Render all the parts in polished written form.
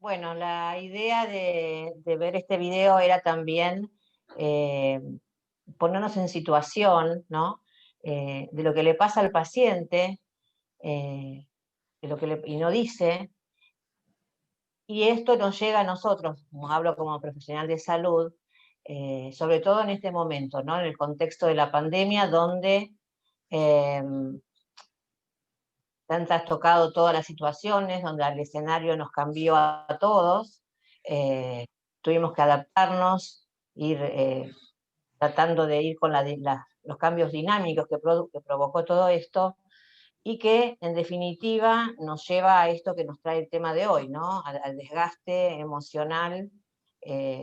Bueno, la idea de ver este video era también eh, ponernos en situación, ¿no? De lo que le pasa al paciente, eh, y no dice, y esto nos llega a nosotros, como hablo como profesional de salud, sobre todo en este momento, ¿no? En el contexto de la pandemia, donde eh, has tocado todas las situaciones, donde el escenario nos cambió a todos, eh, tuvimos que adaptarnos, ir tratando de ir con los cambios dinámicos que provocó todo esto, y que en definitiva nos lleva a esto que nos trae el tema de hoy, ¿no? Al desgaste emocional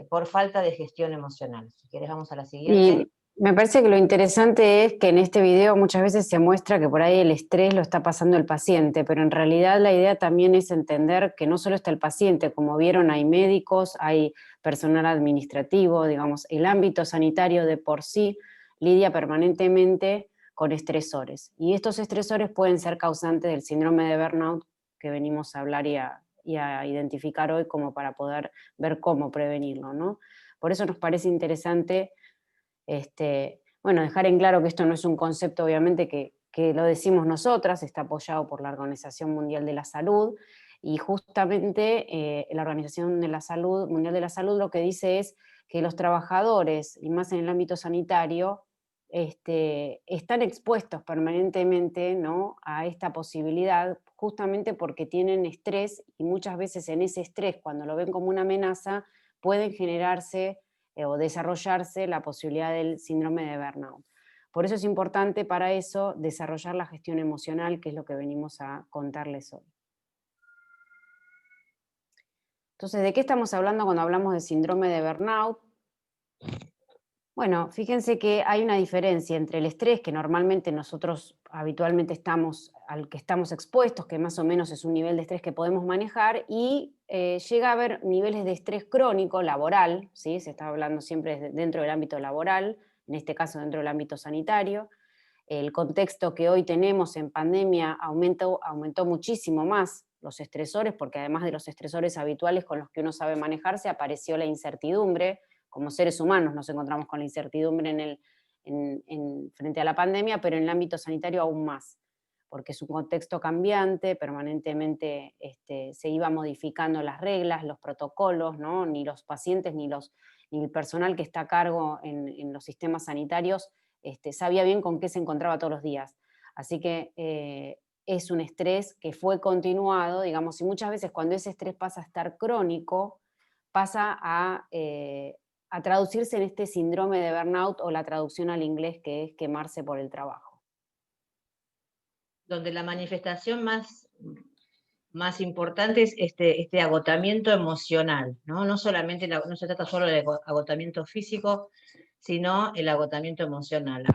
por falta de gestión emocional. Si quieres vamos a la siguiente. Y me parece que lo interesante es que en este video muchas veces se muestra que por ahí el estrés lo está pasando el paciente, pero en realidad la idea también es entender que no solo está el paciente, como vieron hay médicos, hay personal administrativo, digamos, el ámbito sanitario de por sí lidia permanentemente con estresores. Y estos estresores pueden ser causantes del síndrome de burnout que venimos a hablar y a identificar hoy como para poder ver cómo prevenirlo, ¿no? Por eso nos parece interesante bueno, dejar en claro que esto no es un concepto, obviamente, que lo decimos nosotras, está apoyado por la Organización Mundial de la Salud, y justamente la Organización de la Salud, Mundial de la Salud lo que dice es que los trabajadores, y más en el ámbito sanitario, están expuestos permanentemente, ¿no?, a esta posibilidad, justamente porque tienen estrés, y muchas veces en ese estrés, cuando lo ven como una amenaza, pueden generarse o desarrollarse la posibilidad del síndrome de burnout. Por eso es importante para eso desarrollar la gestión emocional, que es lo que venimos a contarles hoy. Entonces, ¿de qué estamos hablando cuando hablamos de síndrome de burnout? Bueno, fíjense que hay una diferencia entre el estrés que normalmente nosotros habitualmente al que estamos expuestos, que más o menos es un nivel de estrés que podemos manejar, y llega a haber niveles de estrés crónico laboral, ¿sí? Se está hablando siempre dentro del ámbito laboral, en este caso dentro del ámbito sanitario. El contexto que hoy tenemos en pandemia aumentó muchísimo más los estresores, porque además de los estresores habituales con los que uno sabe manejarse, apareció la incertidumbre. Como seres humanos nos encontramos con la incertidumbre frente a la pandemia, pero en el ámbito sanitario aún más, porque es un contexto cambiante, permanentemente se iban modificando las reglas, los protocolos, ¿no? Ni los pacientes ni el personal que está a cargo en los sistemas sanitarios sabía bien con qué se encontraba todos los días. Así que es un estrés que fue continuado, digamos, y muchas veces cuando ese estrés pasa a estar crónico, pasa a traducirse en este síndrome de burnout, o la traducción al inglés que es quemarse por el trabajo. Donde la manifestación más importante es este agotamiento emocional, ¿no? No solamente, no se trata solo del agotamiento físico, sino el agotamiento emocional.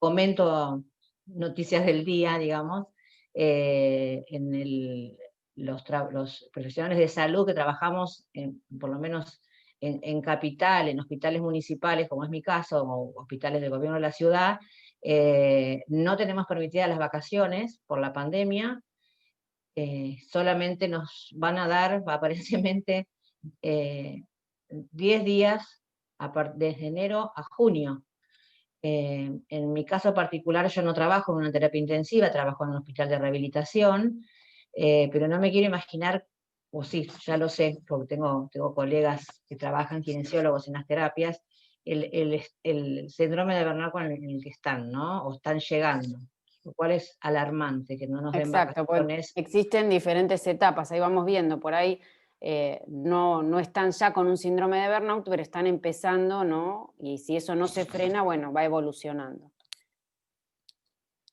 Comento noticias del día, digamos, en los profesionales de salud que trabajamos, por lo menos en capital, en hospitales municipales, como es mi caso, o hospitales del gobierno de la ciudad, no tenemos permitidas las vacaciones por la pandemia. Solamente nos van a dar, aparentemente, 10 días desde enero a junio. En mi caso particular, yo no trabajo en una terapia intensiva, trabajo en un hospital de rehabilitación, pero no me quiero imaginar, o sí, ya lo sé, porque tengo colegas que trabajan, kinesiólogos en las terapias, el síndrome de burnout con el que están, ¿no? O están llegando, lo cual es alarmante, que no nos den Exacto, pues vacaciones. existen diferentes etapas, ahí vamos viendo, por ahí no están ya con un síndrome de burnout, pero están empezando, ¿no? Y si eso no se frena, bueno, va evolucionando.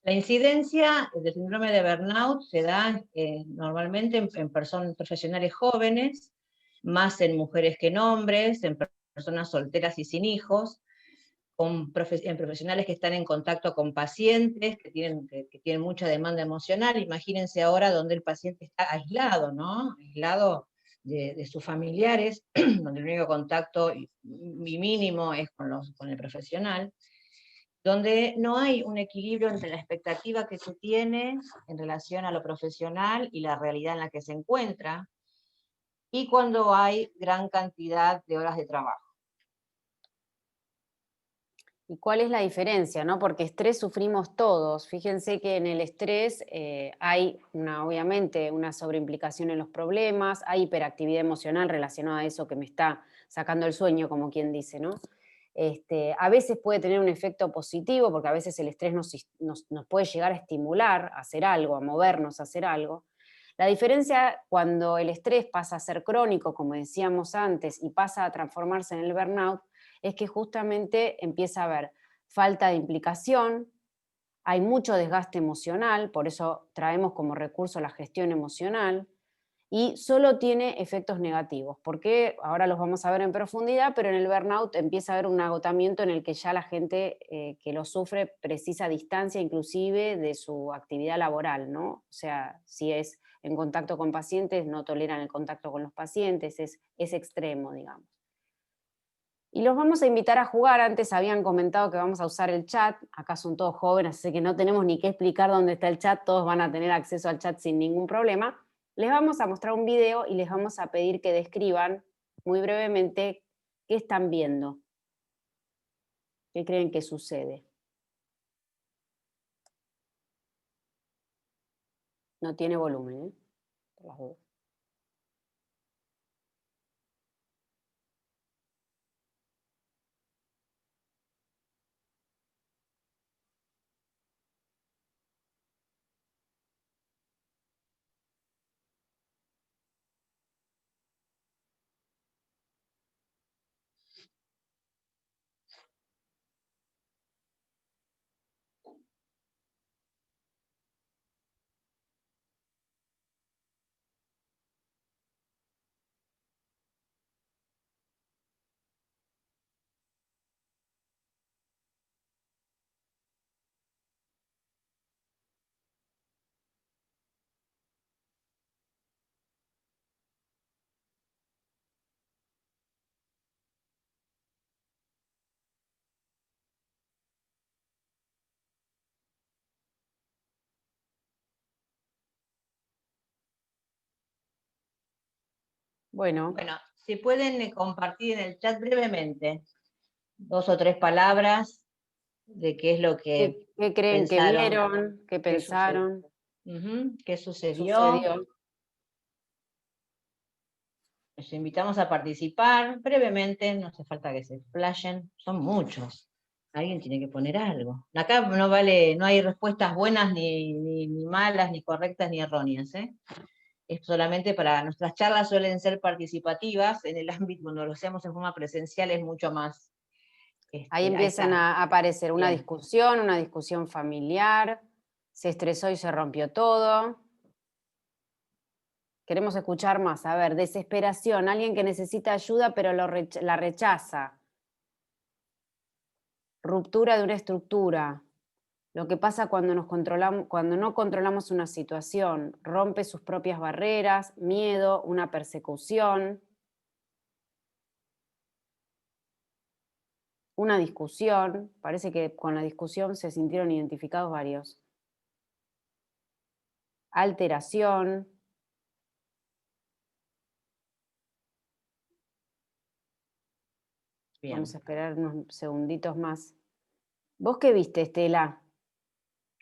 La incidencia del síndrome de burnout se da normalmente en personas profesionales jóvenes, más en mujeres que en hombres, en personas solteras y sin hijos, en profesionales que están en contacto con pacientes, que tienen mucha demanda emocional. Imagínense ahora donde el paciente está aislado, ¿no? Aislado de sus familiares, donde el único contacto y mínimo es con el profesional, donde no hay un equilibrio entre la expectativa que se tiene en relación a lo profesional y la realidad en la que se encuentra. y cuando hay gran cantidad de horas de trabajo. ¿Y cuál es la diferencia, no? Porque estrés sufrimos todos. Fíjense que en el estrés hay obviamente una sobreimplicación en los problemas, hay hiperactividad emocional relacionada a eso que me está sacando el sueño, como quien dice, ¿no? A veces puede tener un efecto positivo, porque a veces el estrés nos puede llegar a estimular a hacer algo, a movernos a hacer algo. La diferencia cuando el estrés pasa a ser crónico, como decíamos antes, y pasa a transformarse en el burnout, es que justamente empieza a haber falta de implicación, hay mucho desgaste emocional, por eso traemos como recurso la gestión emocional, y solo tiene efectos negativos, porque ahora los vamos a ver en profundidad, pero en el burnout empieza a haber un agotamiento en el que ya la gente que lo sufre precisa distancia inclusive de su actividad laboral, ¿no? O sea, si es en contacto con pacientes, no toleran el contacto con los pacientes, es extremo, digamos. Y los vamos a invitar a jugar. Antes habían comentado que vamos a usar el chat. Acá son todos jóvenes, así que no tenemos ni que explicar dónde está el chat. Todos van a tener acceso al chat sin ningún problema. Les vamos a mostrar un video y les vamos a pedir que describan muy brevemente qué están viendo. ¿Qué creen que sucede? No tiene volumen, ¿eh? Por las dudas. Bueno, Bueno, si pueden compartir en el chat brevemente 2 o 3 palabras de qué es lo que ¿qué creen que pensaron, vieron? ¿Qué qué sucedió. pensaron? ¿Qué sucedió? ¿Sucedió? Les invitamos a participar brevemente, no hace falta que se explayen, son muchos. Alguien tiene que poner algo. Acá no vale, no hay respuestas buenas ni malas, ni correctas, ni erróneas, ¿eh? Es solamente para, nuestras charlas suelen ser participativas, en el ámbito, cuando lo hacemos en forma presencial es mucho más. Ahí Ahí empiezan está. a aparecer una Bien. discusión familiar, se estresó y se rompió todo. Queremos escuchar más. A ver, desesperación, alguien que necesita ayuda pero la rechaza. Ruptura de una estructura. Lo que pasa cuando cuando no controlamos una situación, rompe sus propias barreras, miedo, una persecución, una discusión. Parece que con la discusión se sintieron identificados varios. Alteración. Bien. Vamos a esperar unos segunditos más. ¿Vos qué viste, Estela?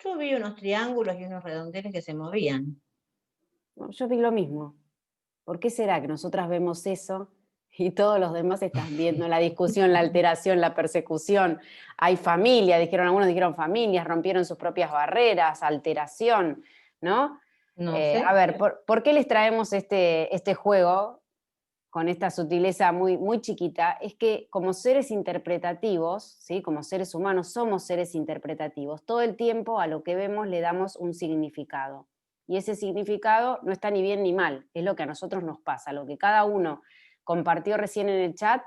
Yo vi unos triángulos y unos redondeles que se movían. Yo vi lo mismo. ¿Por qué será que nosotras vemos eso y todos los demás están viendo la discusión, la alteración, la persecución? Hay familia, algunos dijeron familias, rompieron sus propias barreras, alteración, ¿no? No sé. A ver, ¿por qué les traemos este juego con esta sutileza muy, muy chiquita? Es que como seres interpretativos, ¿sí? Como seres humanos somos seres interpretativos, todo el tiempo a lo que vemos le damos un significado. Y ese significado no está ni bien ni mal, es lo que a nosotros nos pasa. Lo que cada uno compartió recién en el chat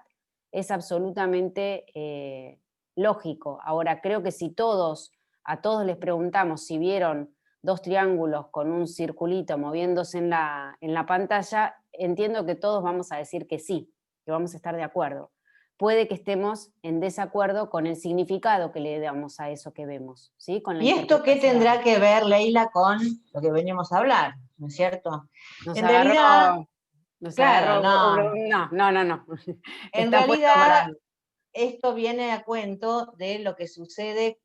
es absolutamente lógico. Ahora, creo que si a todos les preguntamos si vieron 2 triángulos con un circulito moviéndose en la pantalla, entiendo que todos vamos a decir que sí, que vamos a estar de acuerdo. Puede que estemos en desacuerdo con el significado que le damos a eso que vemos, ¿sí? Con la ¿Y esto qué interpretación. tendrá que ver, Leila, con lo que veníamos a hablar? ¿No es cierto? Nos En realidad, agarró O sea, Claro, no. no. En Está puesto para... realidad, esto viene a cuento de lo que sucede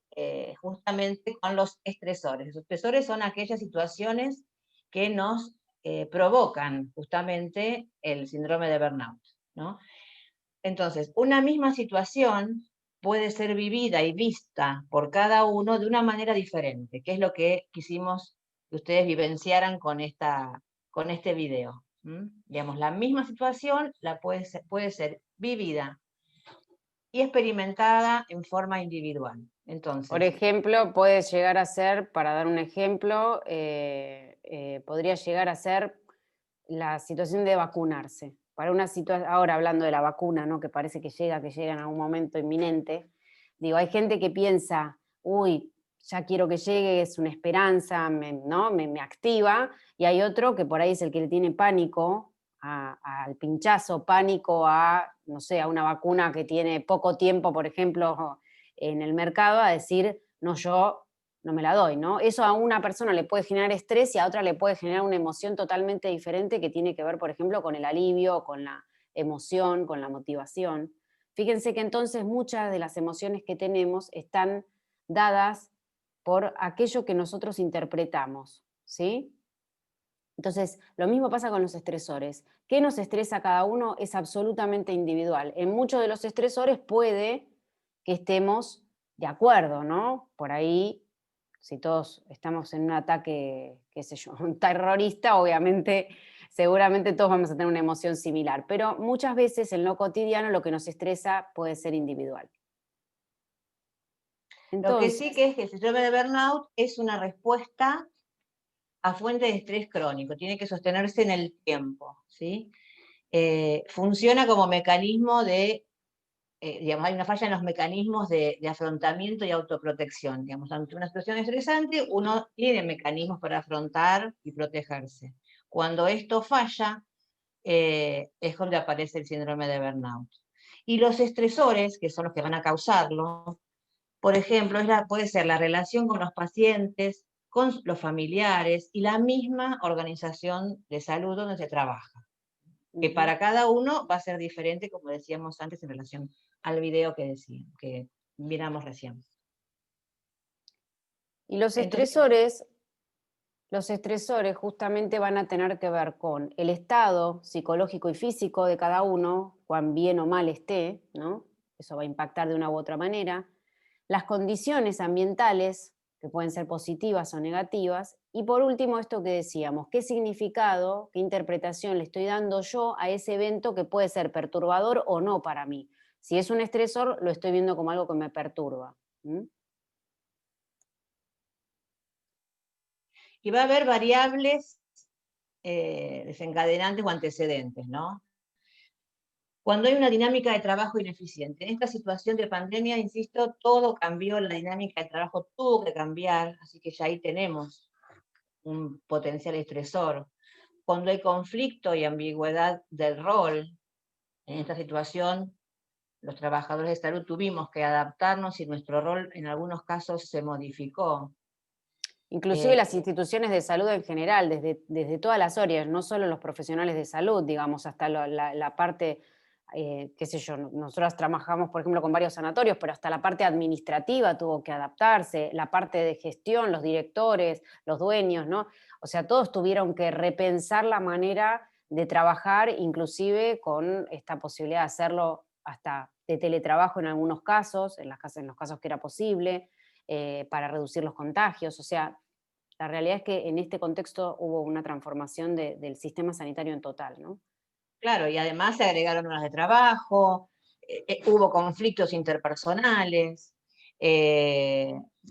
justamente con los estresores. Los estresores son aquellas situaciones que nos provocan justamente el síndrome de burnout, ¿no? Entonces, una misma situación puede ser vivida y vista por cada uno de una manera diferente, que es lo que quisimos que ustedes vivenciaran con este video. Digamos, la misma situación puede ser vivida y experimentada en forma individual. Por Entonces, ejemplo, puede llegar a ser, para dar un ejemplo, podría llegar a ser la situación de vacunarse. Para una situación, ahora hablando de la vacuna, ¿no? Que parece que llega en algún momento inminente, digo, hay gente que piensa, uy, ya quiero que llegue, es una esperanza, ¿no? Me activa, y hay otro que por ahí es el que le tiene pánico al pinchazo, pánico a, no sé, a una vacuna que tiene poco tiempo, por ejemplo, en el mercado, a decir, no, yo no me la doy, ¿no? Eso a una persona le puede generar estrés y a otra le puede generar una emoción totalmente diferente que tiene que ver, por ejemplo, con el alivio, con la emoción, con la motivación. Fíjense que entonces muchas de las emociones que tenemos están dadas por aquello que nosotros interpretamos, ¿sí? Entonces, lo mismo pasa con los estresores. ¿Qué nos estresa a cada uno? Es absolutamente individual. En muchos de los estresores puede que estemos de acuerdo, ¿no? Por ahí, si todos estamos en un ataque, qué sé yo, un terrorista, obviamente, seguramente todos vamos a tener una emoción similar, pero muchas veces en lo cotidiano lo que nos estresa puede ser individual. lo que sí Entonces, que es que el síndrome de burnout es una respuesta a fuente de estrés crónico, tiene que sostenerse en el tiempo, ¿sí? Funciona como mecanismo digamos, hay una falla en los mecanismos de afrontamiento y autoprotección. Digamos, ante una situación estresante, uno tiene mecanismos para afrontar y protegerse. Cuando esto falla, es donde aparece el síndrome de burnout. Y los estresores, que son los que van a causarlo, por ejemplo, puede ser la relación con los pacientes, con los familiares y la misma organización de salud donde se trabaja, que para cada uno va a ser diferente, como decíamos antes en relación al video que miramos recién. y Entonces, los estresores justamente van a tener que ver con el estado psicológico y físico de cada uno, cuán bien o mal esté, ¿no? Eso va a impactar de una u otra manera. Las condiciones ambientales, que pueden ser positivas o negativas. Y por último, esto que decíamos, ¿qué significado, qué interpretación le estoy dando yo a ese evento que puede ser perturbador o no para mí? Si es un estresor, lo estoy viendo como algo que me perturba. y va a haber variables desencadenantes o antecedentes, ¿no? Cuando hay una dinámica de trabajo ineficiente. En esta situación de pandemia, insisto, todo cambió, la dinámica de trabajo tuvo que cambiar, así que ya ahí tenemos un potencial estresor. Cuando hay conflicto y ambigüedad del rol, en esta situación, los trabajadores de salud tuvimos que adaptarnos y nuestro rol en algunos casos se modificó. Inclusive las instituciones de salud en general, desde todas las áreas, no solo los profesionales de salud, digamos, hasta la parte, qué sé yo, nosotros trabajamos, por ejemplo, con varios sanatorios, pero hasta la parte administrativa tuvo que adaptarse, la parte de gestión, los directores, los dueños, ¿no? O sea, todos tuvieron que repensar la manera de trabajar, inclusive con esta posibilidad de hacerlo hasta de teletrabajo en algunos casos, en los casos que era posible, para reducir los contagios. O sea, la realidad es que en este contexto hubo una transformación del sistema sanitario en total, ¿no? Claro, y además se agregaron horas de trabajo, hubo conflictos interpersonales,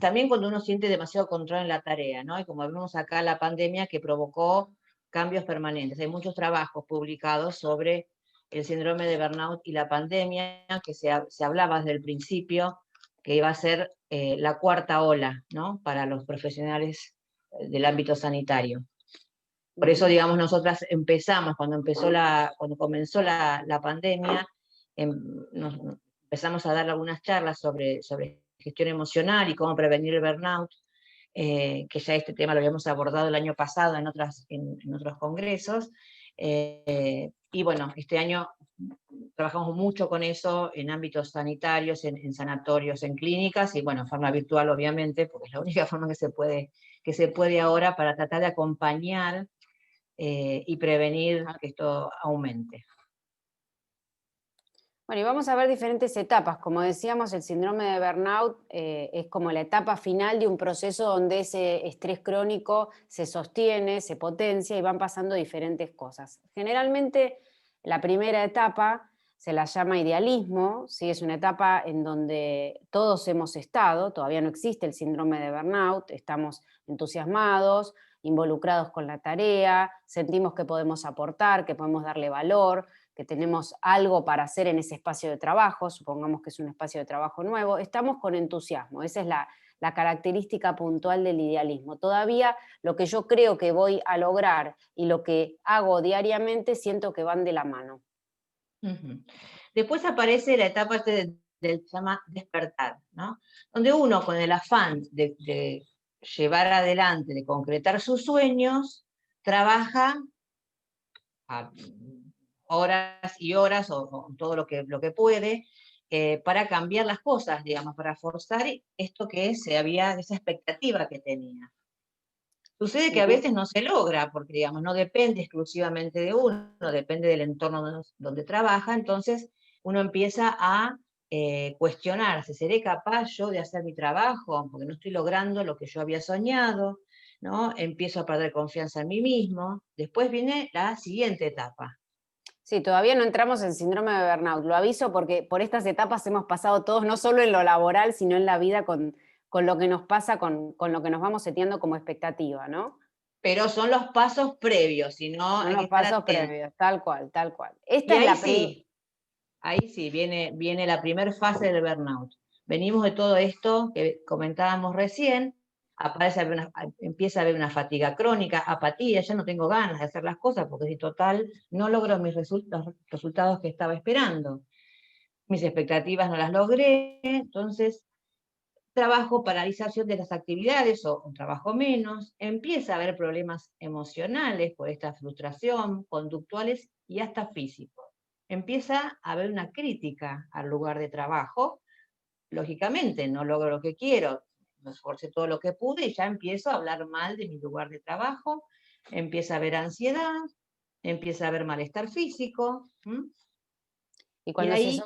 también cuando uno siente demasiado control en la tarea, ¿no? Y como vimos acá la pandemia que provocó cambios permanentes. Hay muchos trabajos publicados sobre el síndrome de burnout y la pandemia, que se hablaba desde el principio que iba a ser la cuarta ola, ¿no? Para los profesionales del ámbito sanitario. Por eso, digamos, nosotras empezamos, cuando comenzó la pandemia, empezamos a dar algunas charlas sobre gestión emocional y cómo prevenir el burnout, que ya este tema lo habíamos abordado el año pasado en otros congresos, Y bueno, este año trabajamos mucho con eso en ámbitos sanitarios, en sanatorios, en clínicas, y bueno, en forma virtual obviamente, porque es la única forma que se puede ahora para tratar de acompañar y prevenir que esto aumente. Bueno, y vamos a ver diferentes etapas. Como decíamos, el síndrome de burnout es como la etapa final de un proceso donde ese estrés crónico se sostiene, se potencia y van pasando diferentes cosas. Generalmente, la primera etapa se la llama idealismo, ¿sí? Es una etapa en donde todos hemos estado, todavía no existe el síndrome de burnout, estamos entusiasmados, involucrados con la tarea, sentimos que podemos aportar, que podemos darle valor, que tenemos algo para hacer en ese espacio de trabajo, supongamos que es un espacio de trabajo nuevo, estamos con entusiasmo, esa es la característica puntual del idealismo. Todavía lo que yo creo que voy a lograr y lo que hago diariamente siento que van de la mano. Después aparece la etapa del se llama despertar, ¿no? Donde uno con el afán de llevar adelante, de concretar sus sueños, trabaja a horas y horas o todo lo que puede para cambiar las cosas, digamos, para forzar esto que se había, esa expectativa que tenía. Sucede que a veces no se logra, porque digamos, no depende exclusivamente de uno, depende del entorno donde trabaja, entonces uno empieza a cuestionarse, ¿seré capaz yo de hacer mi trabajo? Porque no estoy logrando lo que yo había soñado, ¿no? Empiezo a perder confianza en mí mismo. Después viene la siguiente etapa. Sí, todavía no entramos en síndrome de burnout, lo aviso porque por estas etapas hemos pasado todos, no solo en lo laboral, sino en la vida con lo que nos pasa, con lo que nos vamos seteando como expectativa, ¿no? Pero son los pasos previos, si no Son hay que los estar pasos atentos. previos, tal cual, tal cual. Esta Y es la primera. ahí sí, viene la primera fase del burnout. Venimos de todo esto que comentábamos recién, empieza a haber una fatiga crónica, apatía, ya no tengo ganas de hacer las cosas porque si total no logro los resultados que estaba esperando. Mis expectativas no las logré, entonces trabajo, paralización de las actividades o un trabajo menos, empieza a haber problemas emocionales por esta frustración, conductuales y hasta físicos. Empieza a haber una crítica al lugar de trabajo, lógicamente no logro lo que quiero, me esforcé todo lo que pude y ya empiezo a hablar mal de mi lugar de trabajo, empieza a haber ansiedad, empieza a haber malestar físico, Y y ahí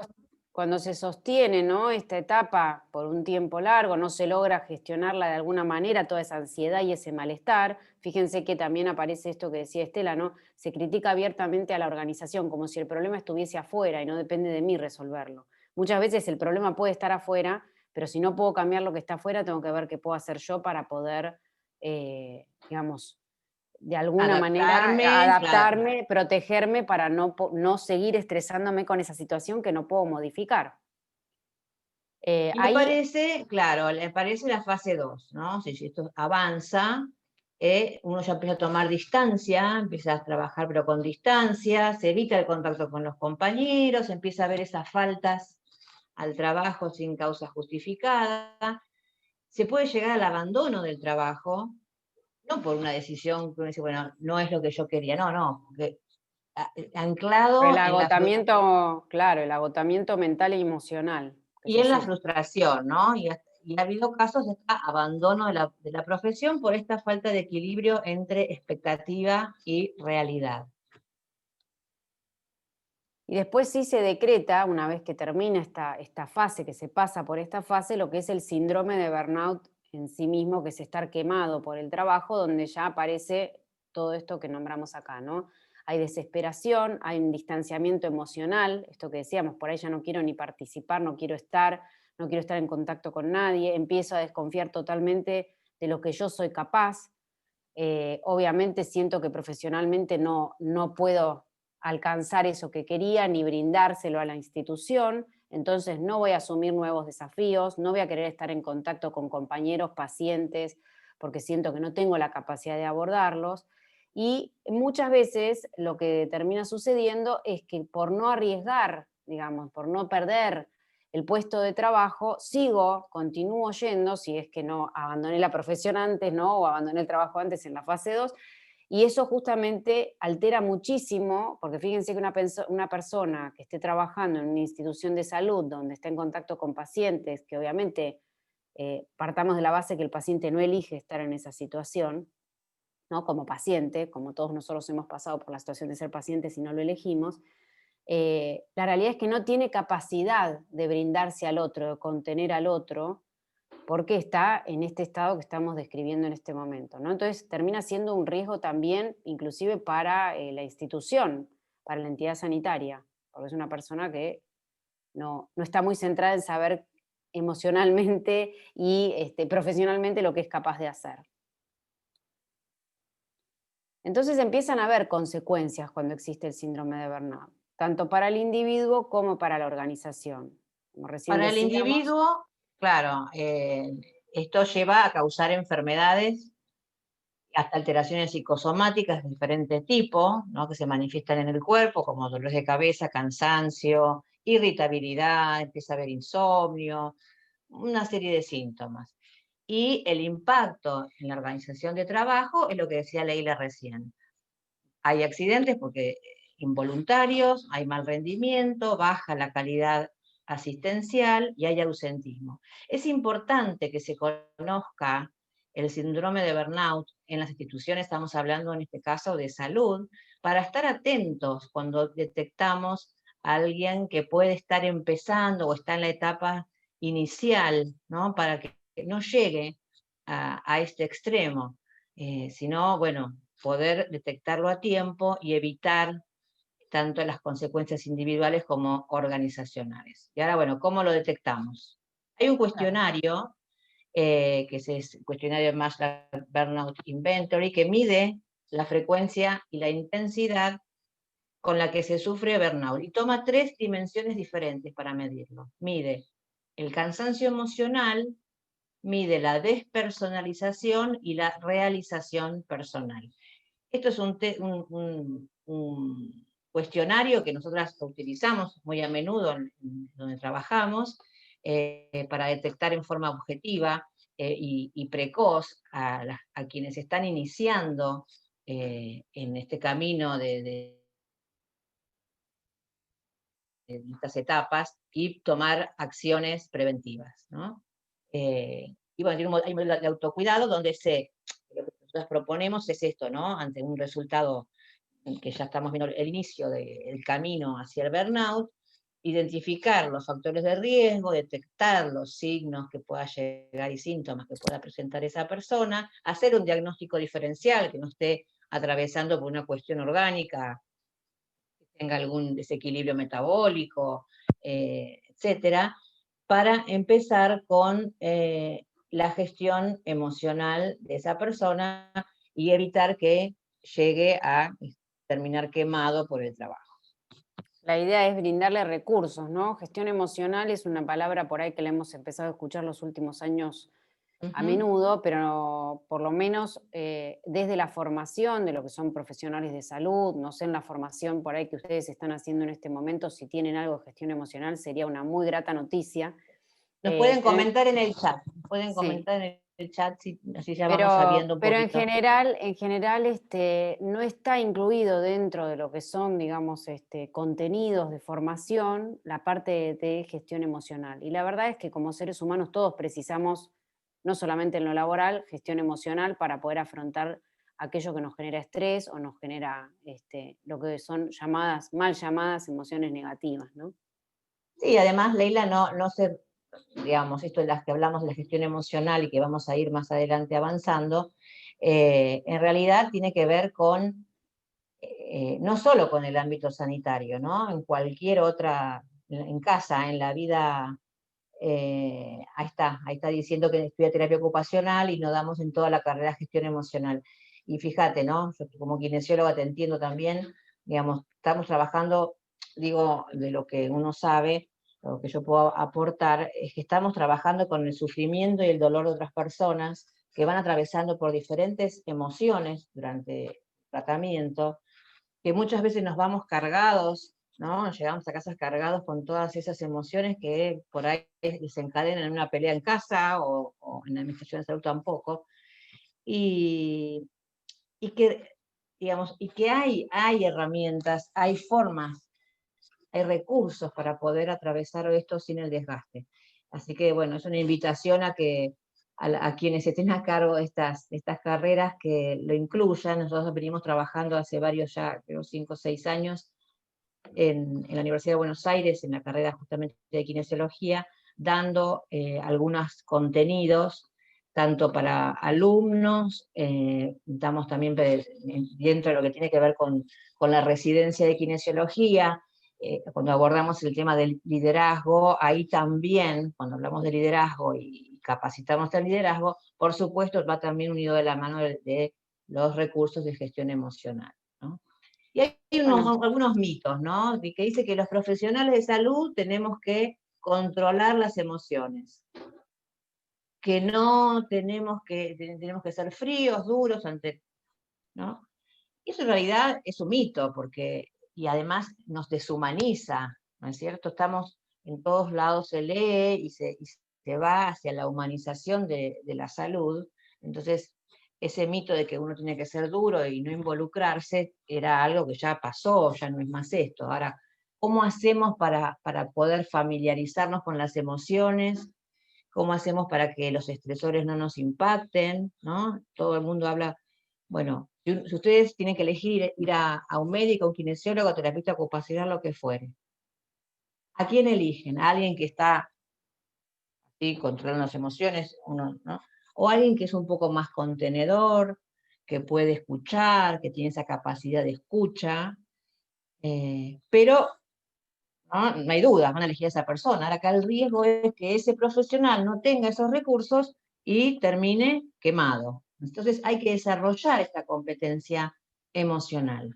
cuando se sostiene, ¿no?, esta etapa por un tiempo largo, no se logra gestionarla de alguna manera, toda esa ansiedad y ese malestar, fíjense que también aparece esto que decía Estela, ¿no? Se critica abiertamente a la organización, como si el problema estuviese afuera y no depende de mí resolverlo. Muchas veces el problema puede estar afuera, pero si no puedo cambiar lo que está afuera, tengo que ver qué puedo hacer yo para poder, digamos, de alguna manera adaptarme, claro. adaptarme, protegerme para no seguir estresándome con esa situación que no puedo modificar. Y Ahí, aparece, claro, le aparece la fase 2, ¿no? Si esto avanza, uno ya empieza a tomar distancia, empieza a trabajar pero con distancia, se evita el contacto con los compañeros, empieza a ver esas faltas al trabajo sin causa justificada, se puede llegar al abandono del trabajo, no por una decisión que uno dice, bueno, no es lo que yo quería, no, porque el anclado en la agotamiento, claro, el agotamiento mental e emocional que y se en la sufre. frustración, ¿no? Y ha habido casos de abandono de la profesión por esta falta de equilibrio entre expectativa y realidad. Y después sí se decreta, una vez que termina esta fase, que se pasa por esta fase, lo que es el síndrome de burnout en sí mismo, que es estar quemado por el trabajo, donde ya aparece todo esto que nombramos acá, ¿no? Hay desesperación, hay un distanciamiento emocional, esto que decíamos, por ahí ya no quiero ni participar, no quiero estar en contacto con nadie, empiezo a desconfiar totalmente de lo que yo soy capaz. Obviamente siento que profesionalmente no puedo alcanzar eso que quería ni brindárselo a la institución, entonces no voy a asumir nuevos desafíos, no voy a querer estar en contacto con compañeros, pacientes, porque siento que no tengo la capacidad de abordarlos. Y muchas veces lo que termina sucediendo es que por no arriesgar, digamos, por no perder el puesto de trabajo, continúo yendo, si es que no abandoné la profesión antes, ¿no? O abandoné el trabajo antes en la fase 2, Y eso justamente altera muchísimo, porque fíjense que una persona que esté trabajando en una institución de salud donde está en contacto con pacientes, que obviamente partamos de la base que el paciente no elige estar en esa situación, ¿no? Como paciente, como todos nosotros hemos pasado por la situación de ser pacientes y no lo elegimos, la realidad es que no tiene capacidad de brindarse al otro, de contener al otro, porque está en este estado que estamos describiendo en este momento, ¿no? Entonces termina siendo un riesgo también, inclusive para la institución, para la entidad sanitaria, porque es una persona que no está muy centrada en saber emocionalmente y profesionalmente lo que es capaz de hacer. Entonces empiezan a haber consecuencias cuando existe el síndrome de burnout, tanto para el individuo como para la organización. Como recién Para el decíamos, individuo, claro, esto lleva a causar enfermedades, hasta alteraciones psicosomáticas de diferente tipo, ¿no? Que se manifiestan en el cuerpo, como dolores de cabeza, cansancio, irritabilidad, empieza a haber insomnio, una serie de síntomas. Y el impacto en la organización de trabajo es lo que decía Leila recién. Hay accidentes porque involuntarios, hay mal rendimiento, baja la calidad asistencial y hay ausentismo. Es importante que se conozca el síndrome de burnout en las instituciones, estamos hablando en este caso de salud, para estar atentos cuando detectamos a alguien que puede estar empezando o está en la etapa inicial, ¿no? Para que no llegue a este extremo. Sino, bueno, poder detectarlo a tiempo y evitar tanto las consecuencias individuales como organizacionales. Y ahora, bueno, ¿cómo lo detectamos? Hay un claro. cuestionario, que es el cuestionario Maslow Burnout Inventory, que mide la frecuencia y la intensidad con la que se sufre burnout. Y toma 3 dimensiones diferentes para medirlo. Mide el cansancio emocional, mide la despersonalización y la realización personal. Esto es un cuestionario que nosotras utilizamos muy a menudo en donde trabajamos, para detectar en forma objetiva y precoz a quienes están iniciando en este camino de estas etapas y tomar acciones preventivas, ¿no? Y bueno, hay un modelo de autocuidado donde lo que nosotros proponemos es esto, ¿no? Ante un resultado que ya estamos viendo el inicio del camino hacia el burnout, identificar los factores de riesgo, detectar los signos que pueda llegar y síntomas que pueda presentar esa persona, hacer un diagnóstico diferencial que no esté atravesando por una cuestión orgánica, que tenga algún desequilibrio metabólico, etcétera, para empezar con la gestión emocional de esa persona y evitar que llegue a terminar quemado por el trabajo. La idea es brindarle recursos, ¿no? Gestión emocional es una palabra por ahí que la hemos empezado a escuchar los últimos años a menudo, pero por lo menos desde la formación de lo que son profesionales de salud, no sé en la formación por ahí que ustedes están haciendo en este momento, si tienen algo de gestión emocional, sería una muy grata noticia. Nos pueden Pero comentar en el chat, pueden sí, comentar en el chat, así ya vamos pero, sabiendo un pero poquito. en general no está incluido dentro de lo que son, digamos, contenidos de formación, la parte de gestión emocional. Y la verdad es que como seres humanos todos precisamos, no solamente en lo laboral, gestión emocional para poder afrontar aquello que nos genera estrés o nos genera lo que son mal llamadas emociones negativas, ¿no? Sí, además, Leila, no se, digamos, esto de las que hablamos de la gestión emocional y que vamos a ir más adelante avanzando, en realidad tiene que ver con, no solo con el ámbito sanitario, ¿no? En cualquier otra, en casa, en la vida, ahí está diciendo que estudia terapia ocupacional y no damos en toda la carrera gestión emocional. Y fíjate, ¿no? Yo como kinesióloga te entiendo también, digamos, estamos trabajando, digo, de lo que uno sabe, lo que yo puedo aportar, es que estamos trabajando con el sufrimiento y el dolor de otras personas que van atravesando por diferentes emociones durante el tratamiento, que muchas veces nos vamos cargados, ¿no? Llegamos a casas cargados con todas esas emociones que por ahí desencadenan en una pelea en casa o en la administración de salud tampoco. Y, y que digamos, y que hay herramientas, hay formas, hay recursos para poder atravesar esto sin el desgaste. Así que bueno, es una invitación a que a quienes estén a cargo de estas carreras que lo incluyan. Nosotros venimos trabajando hace varios ya, creo 5 o 6 años, en la Universidad de Buenos Aires, en la carrera justamente de kinesiología, dando algunos contenidos, tanto para alumnos, damos también dentro de lo que tiene que ver con la residencia de kinesiología, cuando abordamos el tema del liderazgo, ahí también, cuando hablamos de liderazgo y capacitamos el liderazgo, por supuesto va también unido de la mano de los recursos de gestión emocional, ¿no? Y hay algunos mitos, ¿no? Que dice que los profesionales de salud tenemos que controlar las emociones, que no tenemos que ser fríos, duros ante, ¿no? Y eso en realidad es un mito, porque, y además nos deshumaniza, ¿no es cierto? Estamos, en todos lados se lee y se va hacia la humanización de la salud, entonces ese mito de que uno tiene que ser duro y no involucrarse era algo que ya pasó, ya no es más esto. Ahora, ¿cómo hacemos para poder familiarizarnos con las emociones? ¿Cómo hacemos para que los estresores no nos impacten? ¿No? Todo el mundo habla, bueno, si ustedes tienen que elegir ir a un médico, a un kinesiólogo, a terapeuta ocupacional, lo que fuere, ¿a quién eligen? ¿A alguien que está así controlando las emociones? Uno, ¿no? ¿O alguien que es un poco más contenedor, que puede escuchar, que tiene esa capacidad de escucha? Pero no hay duda, van a elegir a esa persona. Ahora acá el riesgo es que ese profesional no tenga esos recursos y termine quemado. Entonces hay que desarrollar esta competencia emocional.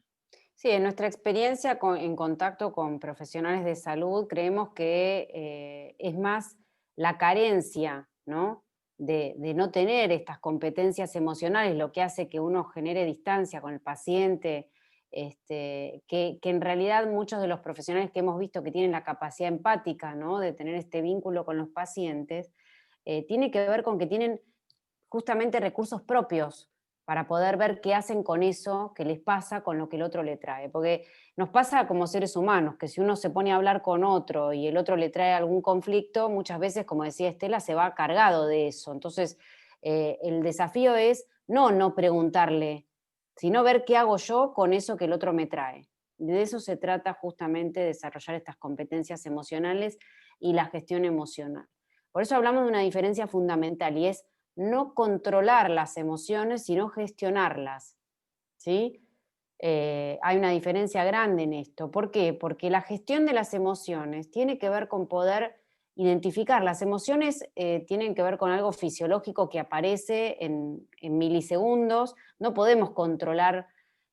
Sí, en nuestra experiencia en contacto con profesionales de salud, creemos que es más la carencia, ¿no? De no tener estas competencias emocionales lo que hace que uno genere distancia con el paciente, que en realidad muchos de los profesionales que hemos visto que tienen la capacidad empática, ¿no? De tener este vínculo con los pacientes, tiene que ver con que tienen justamente recursos propios para poder ver qué hacen con eso que les pasa con lo que el otro le trae. Porque nos pasa como seres humanos, que si uno se pone a hablar con otro y el otro le trae algún conflicto, muchas veces, como decía Estela, se va cargado de eso. Entonces, el desafío es no preguntarle, sino ver qué hago yo con eso que el otro me trae. De eso se trata justamente, desarrollar estas competencias emocionales y la gestión emocional. Por eso hablamos de una diferencia fundamental y es no controlar las emociones, sino gestionarlas, ¿sí? Hay una diferencia grande en esto. ¿Por qué? Porque la gestión de las emociones tiene que ver con poder identificar. Las emociones tienen que ver con algo fisiológico que aparece en milisegundos. No podemos controlar,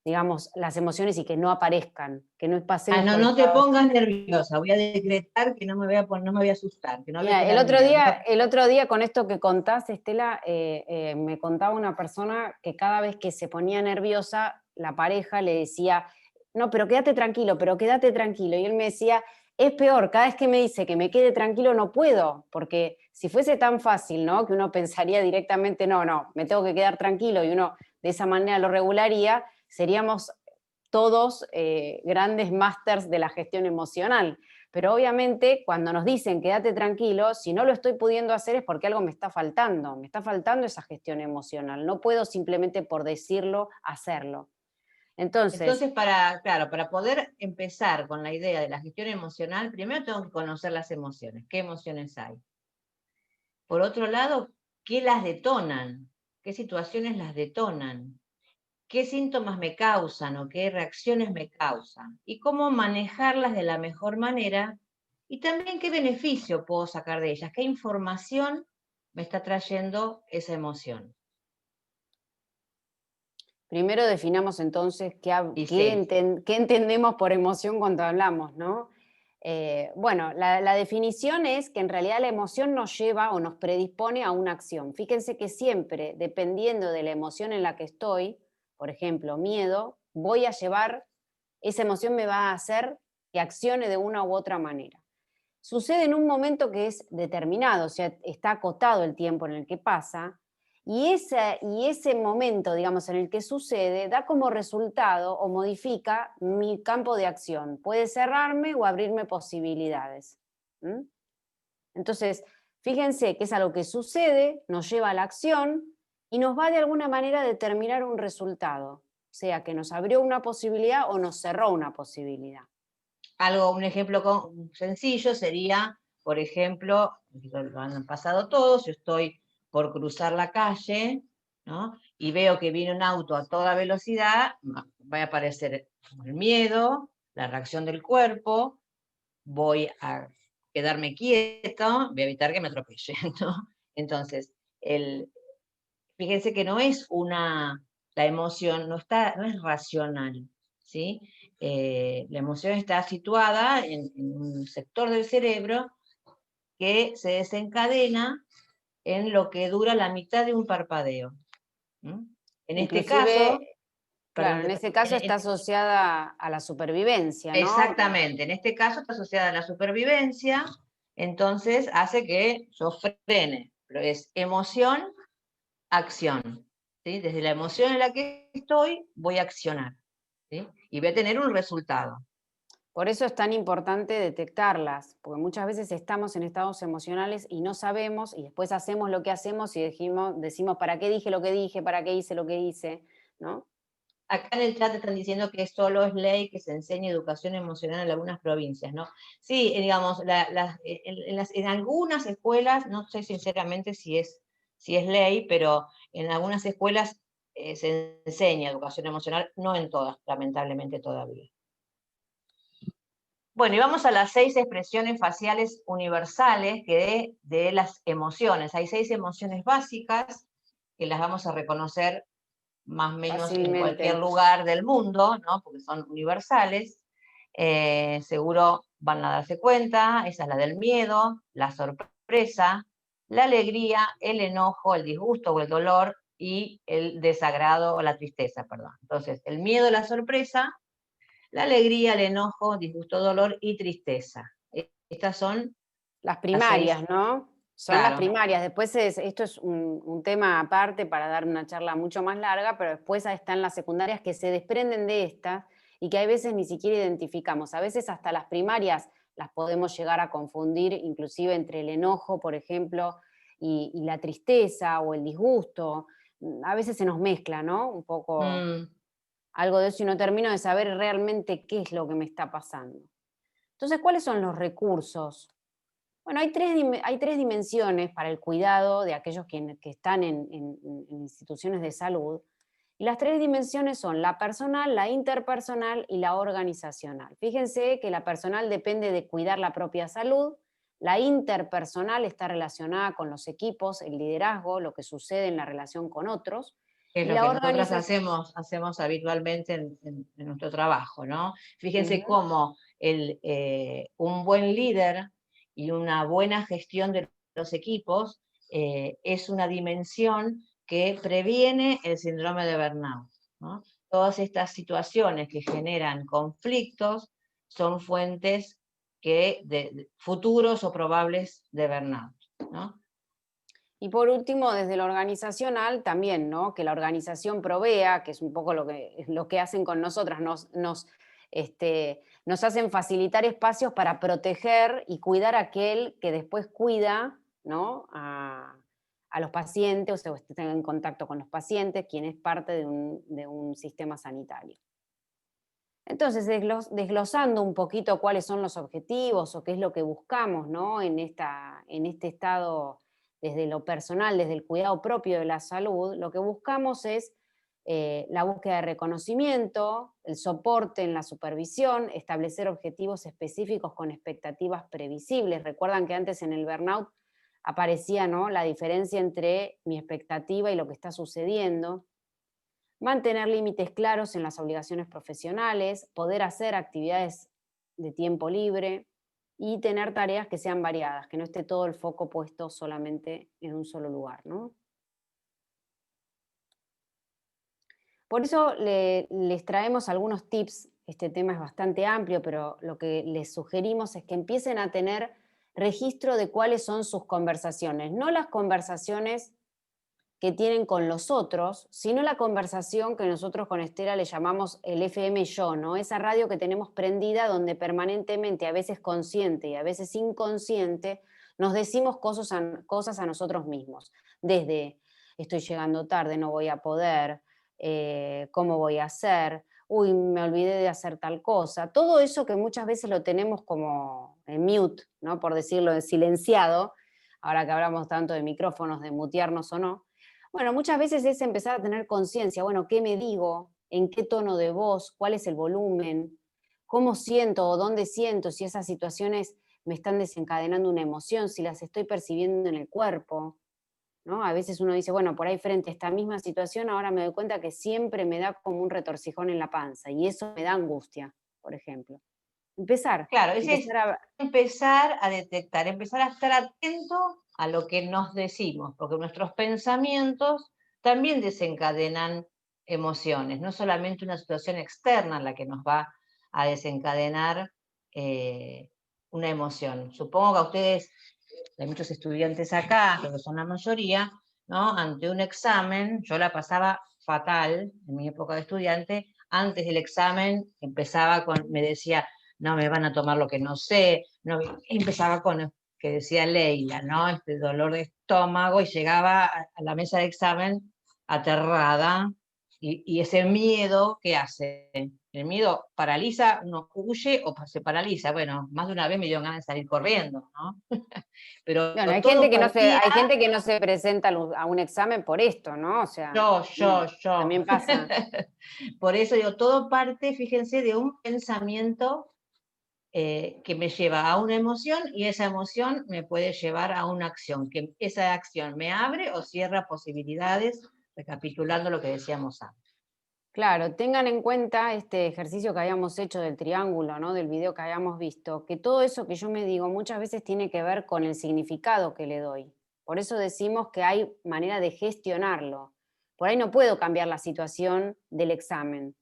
digamos, las emociones y que no aparezcan, que no pasemos No, por no te estados. pongas nerviosa, voy a decretar que no me voy a asustar, que no voy a Mira, tener miedo. el otro día con esto que contás, Estela, me contaba una persona que cada vez que se ponía nerviosa, la pareja le decía, no, pero quédate tranquilo, pero quédate tranquilo. Y él me decía, es peor, cada vez que me dice que me quede tranquilo no puedo, porque si fuese tan fácil, ¿no? Que uno pensaría directamente, no, me tengo que quedar tranquilo y uno de esa manera lo regularía, seríamos todos grandes másters de la gestión emocional. Pero obviamente cuando nos dicen quédate tranquilo, si no lo estoy pudiendo hacer es porque algo me está faltando esa gestión emocional, no puedo simplemente por decirlo hacerlo. Entonces, Entonces, claro, para poder empezar con la idea de la gestión emocional, primero tengo que conocer las emociones, qué emociones hay. Por otro lado, ¿qué las detonan? ¿Qué situaciones las detonan? ¿Qué síntomas me causan o qué reacciones me causan? Y cómo manejarlas de la mejor manera. Y también qué beneficio puedo sacar de ellas, qué información me está trayendo esa emoción. primero definamos entonces Y sí, qué entendemos por emoción cuando hablamos, ¿no? Bueno, la definición es que en realidad la emoción nos lleva o nos predispone a una acción. Fíjense que siempre, dependiendo de la emoción en la que estoy, por ejemplo, miedo, esa emoción me va a hacer que accione de una u otra manera. Sucede en un momento que es determinado, o sea, está acotado el tiempo en el que pasa, Y ese momento, digamos, en el que sucede, da como resultado o modifica mi campo de acción. Puede cerrarme o abrirme posibilidades. ¿Mm? Entonces, fíjense que es algo que sucede, nos lleva a la acción y nos va de alguna manera a determinar un resultado. O sea, que nos abrió una posibilidad o nos cerró una posibilidad. Un ejemplo sencillo sería, por ejemplo, lo han pasado todos, yo estoy por cruzar la calle, ¿no? Y veo que viene un auto a toda velocidad, va a aparecer el miedo, la reacción del cuerpo, voy a quedarme quieto, voy a evitar que me atropelle, ¿no? Entonces, fíjense que no es la emoción no es racional, ¿sí? La emoción está situada en un sector del cerebro que se desencadena en lo que dura la mitad de un parpadeo. ¿Mm? En este caso, Inclusive, perdón, claro, en ese caso está asociada a la supervivencia, ¿no? exactamente, en este caso está asociada a la supervivencia, entonces hace que yo frene, pero es emoción, acción. ¿Sí? Desde la emoción en la que estoy, voy a accionar, ¿sí? Y voy a tener un resultado. Por eso es tan importante detectarlas, porque muchas veces estamos en estados emocionales y no sabemos, y después hacemos lo que hacemos y decimos, ¿para qué dije lo que dije? ¿Para qué hice lo que hice? ¿No? Acá en el chat están diciendo que solo es ley que se enseñe educación emocional en algunas provincias, ¿no? Sí, digamos, en algunas escuelas, no sé sinceramente si es ley, pero en algunas escuelas se enseña educación emocional, no en todas, lamentablemente todavía. Bueno, y vamos a las 6 expresiones faciales universales de las emociones. Hay 6 emociones básicas que las vamos a reconocer más o menos en cualquier Fácilmente. lugar del mundo, ¿no? Porque son universales. Seguro van a darse cuenta, esa es la del miedo, la sorpresa, la alegría, el enojo, el disgusto o el dolor y el desagrado o la tristeza, perdón. Entonces, el miedo, la sorpresa, la alegría, el enojo, disgusto, dolor y tristeza. Estas son Las las 6, primarias, ¿no? Son las claro. primarias. Después esto es un tema aparte para dar una charla mucho más larga, pero después están las secundarias que se desprenden de estas y que a veces ni siquiera identificamos. A veces hasta las primarias las podemos llegar a confundir, inclusive entre el enojo, por ejemplo, y la tristeza o el disgusto. A veces se nos mezcla, ¿no? Un poco Mm, algo de eso y no termino de saber realmente qué es lo que me está pasando. Entonces, ¿cuáles son los recursos? Bueno, hay tres dimensiones para el cuidado de aquellos que están en instituciones de salud. Y las tres dimensiones son la personal, la interpersonal y la organizacional. Fíjense que la personal depende de cuidar la propia salud, la interpersonal está relacionada con los equipos, el liderazgo, lo que sucede en la relación con otros, que es y lo la que nosotras organización. hacemos habitualmente en nuestro trabajo, ¿no? Fíjense Ujú. cómo un buen líder y una buena gestión de los equipos es una dimensión que previene el síndrome de burnout, ¿no? Todas estas situaciones que generan conflictos son fuentes de futuros o probables de burnout, ¿no? Y por último, desde lo organizacional también, ¿no? Que la organización provea, que es un poco lo que hacen con nosotras, nos hacen facilitar espacios para proteger y cuidar a aquel que después cuida, ¿no? A los pacientes, o esté en contacto con los pacientes, quien es parte de un sistema sanitario. Entonces, desglosando un poquito cuáles son los objetivos o qué es lo que buscamos, ¿no? En este estado, desde lo personal, desde el cuidado propio de la salud, lo que buscamos es la búsqueda de reconocimiento, el soporte en la supervisión, establecer objetivos específicos con expectativas previsibles. Recuerdan que antes en el burnout aparecía, ¿no?, la diferencia entre mi expectativa y lo que está sucediendo. Mantener límites claros en las obligaciones profesionales, poder hacer actividades de tiempo libre y tener tareas que sean variadas, que no esté todo el foco puesto solamente en un solo lugar, ¿no? Por eso les traemos algunos tips. Este tema es bastante amplio, pero lo que les sugerimos es que empiecen a tener registro de cuáles son sus conversaciones, no las conversaciones que tienen con los otros, sino la conversación que nosotros con Estela le llamamos el FM yo, ¿no? Esa radio que tenemos prendida donde permanentemente, a veces consciente y a veces inconsciente, nos decimos cosas a nosotros mismos. Desde estoy llegando tarde, no voy a poder, cómo voy a hacer, uy, me olvidé de hacer tal cosa. Todo eso que muchas veces lo tenemos como en mute, ¿no? Por decirlo, en silenciado, ahora que hablamos tanto de micrófonos, de mutearnos o no. Bueno, muchas veces es empezar a tener conciencia, bueno, ¿qué me digo? ¿En qué tono de voz? ¿Cuál es el volumen? ¿Cómo siento o dónde siento? Si esas situaciones me están desencadenando una emoción, si las estoy percibiendo en el cuerpo, ¿no? A veces uno dice, bueno, por ahí frente a esta misma situación, ahora me doy cuenta que siempre me da como un retorcijón en la panza y eso me da angustia, por ejemplo. Empezar, Claro, ese es empezar a... empezar a detectar, empezar a estar atento a lo que nos decimos, porque nuestros pensamientos también desencadenan emociones, no solamente una situación externa la que nos va a desencadenar una emoción. Supongo que a ustedes, hay muchos estudiantes acá, creo que son la mayoría, ¿no? Ante un examen, yo la pasaba fatal en mi época de estudiante, antes del examen empezaba me decía, no me van a tomar lo que no sé, no, empezaba con que decía Leila, ¿no? Este dolor de estómago y llegaba a la mesa de examen aterrada y ese miedo, ¿qué hace? El miedo paraliza, uno huye o se paraliza. Bueno, más de una vez me dio ganas de salir corriendo, ¿no? Pero Bueno, todo partía, hay gente que no se presenta a un examen por esto, ¿no? O sea, yo. también pasa. Por eso digo, todo parte, fíjense, de un pensamiento que me lleva a una emoción y esa emoción me puede llevar a una acción, que esa acción me abre o cierra posibilidades, recapitulando lo que decíamos antes. Claro, tengan en cuenta este ejercicio que habíamos hecho del triángulo, ¿no? Del video que habíamos visto, que todo eso que yo me digo muchas veces tiene que ver con el significado que le doy. Por eso decimos que hay manera de gestionarlo. Por ahí no puedo cambiar la situación del examen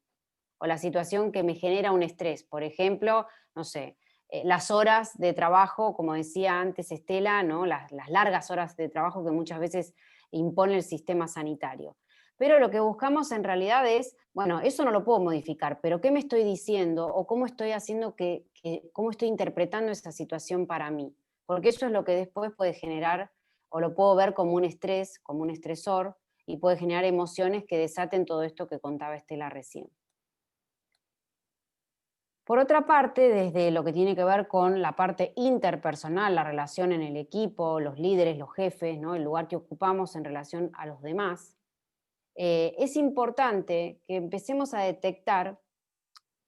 o la situación que me genera un estrés. Por ejemplo, no sé, las horas de trabajo, como decía antes Estela, ¿no? Las largas horas de trabajo que muchas veces impone el sistema sanitario. Pero lo que buscamos en realidad es, bueno, eso no lo puedo modificar, pero ¿qué me estoy diciendo o cómo estoy haciendo cómo estoy interpretando esa situación para mí? Porque eso es lo que después puede generar, o lo puedo ver como un estrés, como un estresor, y puede generar emociones que desaten todo esto que contaba Estela recién. Por otra parte, desde lo que tiene que ver con la parte interpersonal, la relación en el equipo, los líderes, los jefes, ¿no? El lugar que ocupamos en relación a los demás, es importante que empecemos a detectar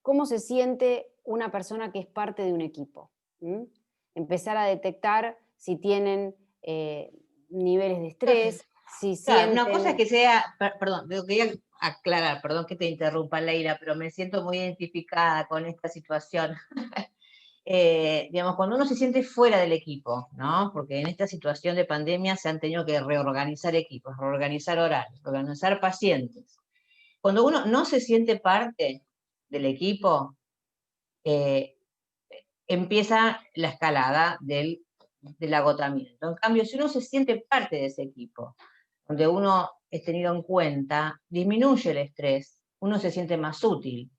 cómo se siente una persona que es parte de un equipo. ¿M? Empezar a detectar si tienen niveles de estrés, si Claro, una cosa es sienten... que sea, perdón, lo quería aclarar, perdón que te interrumpa, Leila, pero me siento muy identificada con esta situación. Digamos, cuando uno se siente fuera del equipo, ¿no? Porque en esta situación de pandemia se han tenido que reorganizar equipos, reorganizar horarios, reorganizar pacientes. Cuando uno no se siente parte del equipo, eh, empieza la escalada del agotamiento. En cambio, si uno se siente parte de ese equipo, donde uno es tenido en cuenta, disminuye el estrés, uno se siente más útil,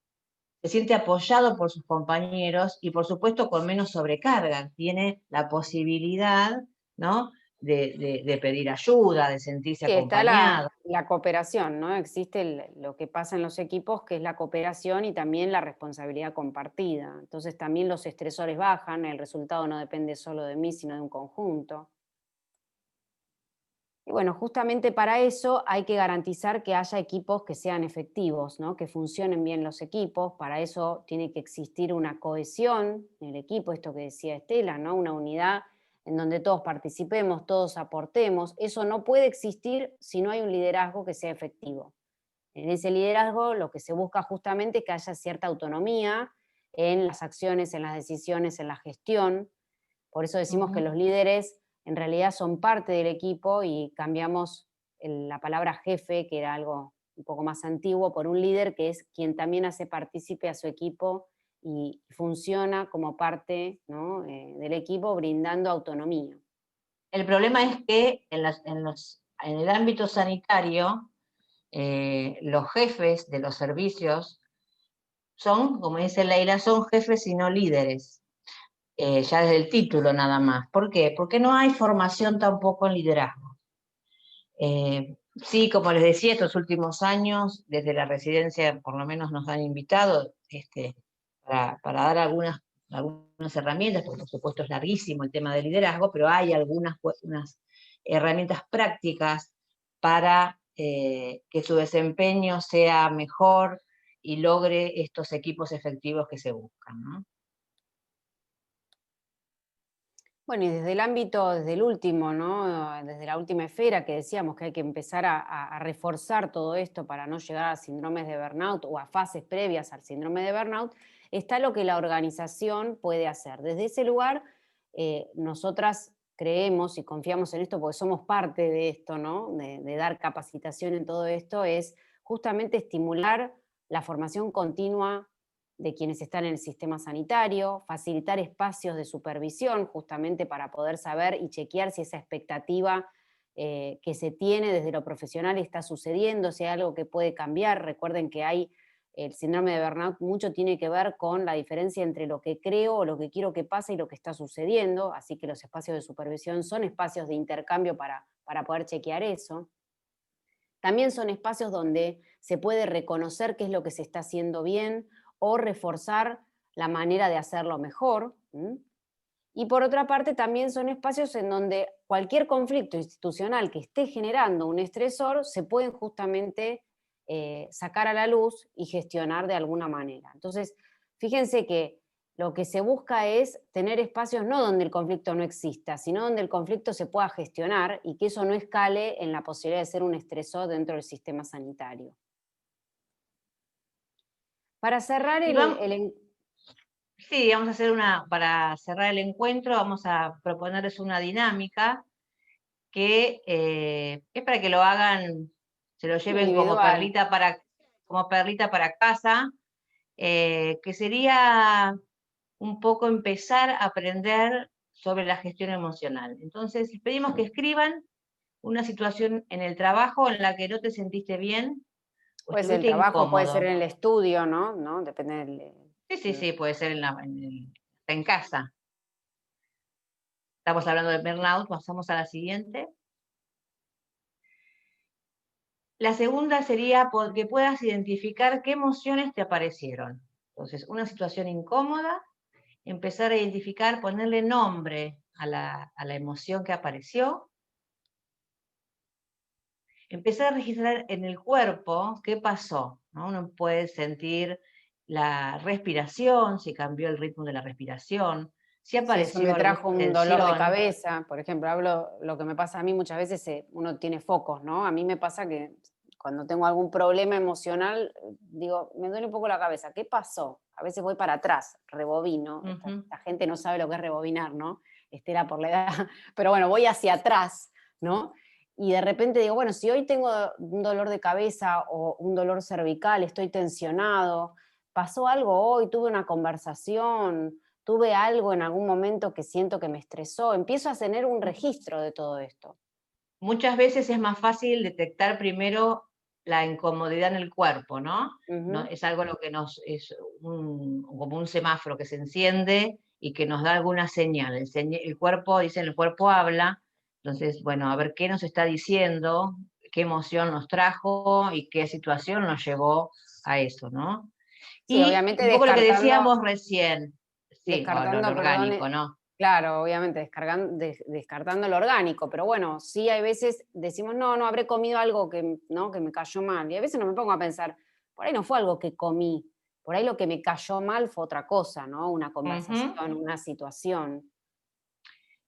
se siente apoyado por sus compañeros y por supuesto con menos sobrecarga, tiene la posibilidad, ¿no? de pedir ayuda, de sentirse Sí, está acompañado. la cooperación, ¿no? Existe lo que pasa en los equipos, que es la cooperación y también la responsabilidad compartida. Entonces también los estresores bajan, el resultado no depende solo de mí, sino de un conjunto. Y bueno, justamente para eso hay que garantizar que haya equipos que sean efectivos, ¿no? Que funcionen bien los equipos. Para eso tiene que existir una cohesión en el equipo, esto que decía Estela, ¿no? Una unidad en donde todos participemos, todos aportemos. Eso no puede existir si no hay un liderazgo que sea efectivo. En ese liderazgo lo que se busca justamente es que haya cierta autonomía en las acciones, en las decisiones, en la gestión. Por eso decimos que Ujú. los líderes en realidad son parte del equipo y cambiamos la palabra jefe, que era algo un poco más antiguo, por un líder que es quien también hace partícipe a su equipo y funciona como parte, ¿no? Del equipo brindando autonomía. El problema es que en en el ámbito sanitario, los jefes de los servicios son, como dice Leila, son jefes y no líderes, ya desde el título nada más. ¿Por qué? Porque no hay formación tampoco en liderazgo. Sí, como les decía, estos últimos años, desde la residencia por lo menos nos han invitado para dar algunas herramientas, porque por supuesto es larguísimo el tema del liderazgo, pero hay unas herramientas prácticas para que su desempeño sea mejor y logre estos equipos efectivos que se buscan, ¿no? Bueno, y desde el ámbito, desde el último, ¿no? Desde la última esfera que decíamos que hay que empezar a reforzar todo esto para no llegar a síndromes de burnout o a fases previas al síndrome de burnout, está lo que la organización puede hacer. Desde ese lugar, nosotras creemos y confiamos en esto porque somos parte de esto, ¿no? De dar capacitación en todo esto, es justamente estimular la formación continua de quienes están en el sistema sanitario, facilitar espacios de supervisión justamente para poder saber y chequear si esa expectativa que se tiene desde lo profesional está sucediendo, si hay algo que puede cambiar. Recuerden que hay el síndrome de burnout, mucho tiene que ver con la diferencia entre lo que creo o lo que quiero que pase y lo que está sucediendo, así que los espacios de supervisión son espacios de intercambio para poder chequear eso. También son espacios donde se puede reconocer qué es lo que se está haciendo bien o reforzar la manera de hacerlo mejor. Y por otra parte, también son espacios en donde cualquier conflicto institucional que esté generando un estresor se pueden justamente sacar a la luz y gestionar de alguna manera. Entonces, fíjense que lo que se busca es tener espacios no donde el conflicto no exista, sino donde el conflicto se pueda gestionar y que eso no escale en la posibilidad de ser un estresor dentro del sistema sanitario. Para cerrar Sí, vamos a hacer para cerrar el encuentro, vamos a proponerles una dinámica que es para que lo hagan, se lo lleven como individual. perlita para casa, que sería un poco empezar a aprender sobre la gestión emocional. Entonces, pedimos que escriban una situación en el trabajo en la que no te sentiste bien o Puede ser el estuviste trabajo, puede ser incómodo. en el estudio, ¿no? Depende del... Sí, puede ser en casa. Estamos hablando de burnout, pasamos a la siguiente. La segunda sería que puedas identificar qué emociones te aparecieron. Entonces, una situación incómoda, empezar a identificar, ponerle nombre a la emoción que apareció, empezar a registrar en el cuerpo qué pasó, ¿no? Uno puede sentir la respiración, si cambió el ritmo de la respiración, si Si eso me apareció trajo alguna un dolor de tensión. cabeza, por ejemplo, hablo lo que me pasa a mí muchas veces, uno tiene focos, ¿no? A mí me pasa que cuando tengo algún problema emocional, digo, me duele un poco la cabeza, ¿qué pasó? A veces voy para atrás, rebobino, esta gente no sabe lo que es rebobinar, ¿no? Estela por la edad, pero bueno, voy hacia atrás, ¿no? Y de repente digo, bueno, si hoy tengo un dolor de cabeza o un dolor cervical, estoy tensionado, pasó algo hoy, tuve una conversación, tuve algo en algún momento que siento que me estresó, empiezo a tener un registro de todo esto. Muchas veces es más fácil detectar primero la incomodidad en el cuerpo, ¿no? Es algo lo que es como un semáforo que se enciende y que nos da alguna señal. El cuerpo, dicen, el cuerpo habla, entonces, bueno, a ver qué nos está diciendo, qué emoción nos trajo y qué situación nos llevó a eso, ¿no? Sí, Y obviamente un poco lo que decíamos recién, sí, lo descartando, perdón, orgánico, ¿no? claro, obviamente descartando lo orgánico, pero bueno, sí hay veces decimos, no, habré comido algo ¿no? que me cayó mal, y a veces no me pongo a pensar, por ahí no fue algo que comí, por ahí lo que me cayó mal fue otra cosa, ¿no? Una Ujú. conversación, una situación.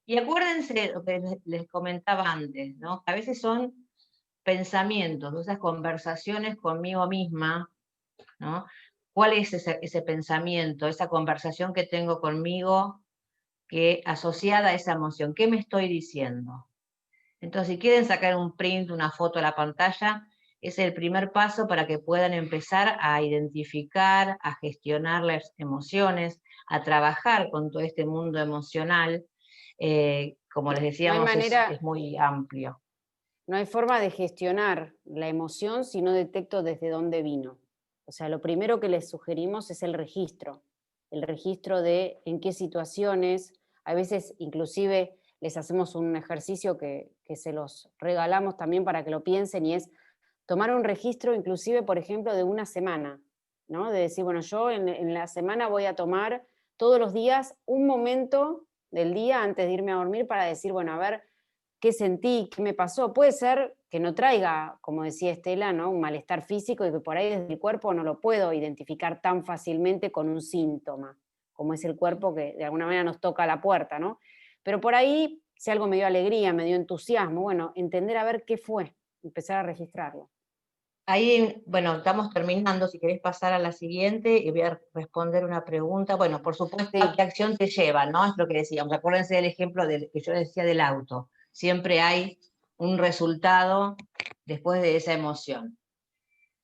Y acuérdense lo que les comentaba antes, ¿no? A veces son pensamientos, esas conversaciones conmigo misma, ¿no? ¿Cuál es ese pensamiento, esa conversación que tengo conmigo que asociada a esa emoción? ¿Qué me estoy diciendo? Entonces, si quieren sacar un print, una foto a la pantalla, es el primer paso para que puedan empezar a identificar, a gestionar las emociones, a trabajar con todo este mundo emocional. Como les No hay decíamos, manera, es muy amplio. No hay forma de gestionar la emoción si no detecto desde dónde vino. O sea, lo primero que les sugerimos es el registro de en qué situaciones, a veces inclusive les hacemos un ejercicio que se los regalamos también para que lo piensen y es tomar un registro inclusive, por ejemplo, de una semana, ¿no? De decir, bueno, yo en la semana voy a tomar todos los días un momento del día antes de irme a dormir para decir, bueno, a ver, qué sentí, qué me pasó. Puede ser que no traiga, como decía Estela, ¿no? Un malestar físico y que por ahí desde el cuerpo no lo puedo identificar tan fácilmente con un síntoma, como es el cuerpo que de alguna manera nos toca la puerta, ¿no? Pero por ahí, si algo me dio alegría, me dio entusiasmo, bueno, entender a ver qué fue, empezar a registrarlo. Ahí, bueno, estamos terminando, si querés pasar a la siguiente y voy a responder una pregunta. Bueno, por supuesto, ¿a Sí, qué acción te lleva, no? Es lo que decíamos. Acuérdense del ejemplo que yo decía del auto. Siempre hay un resultado después de esa emoción.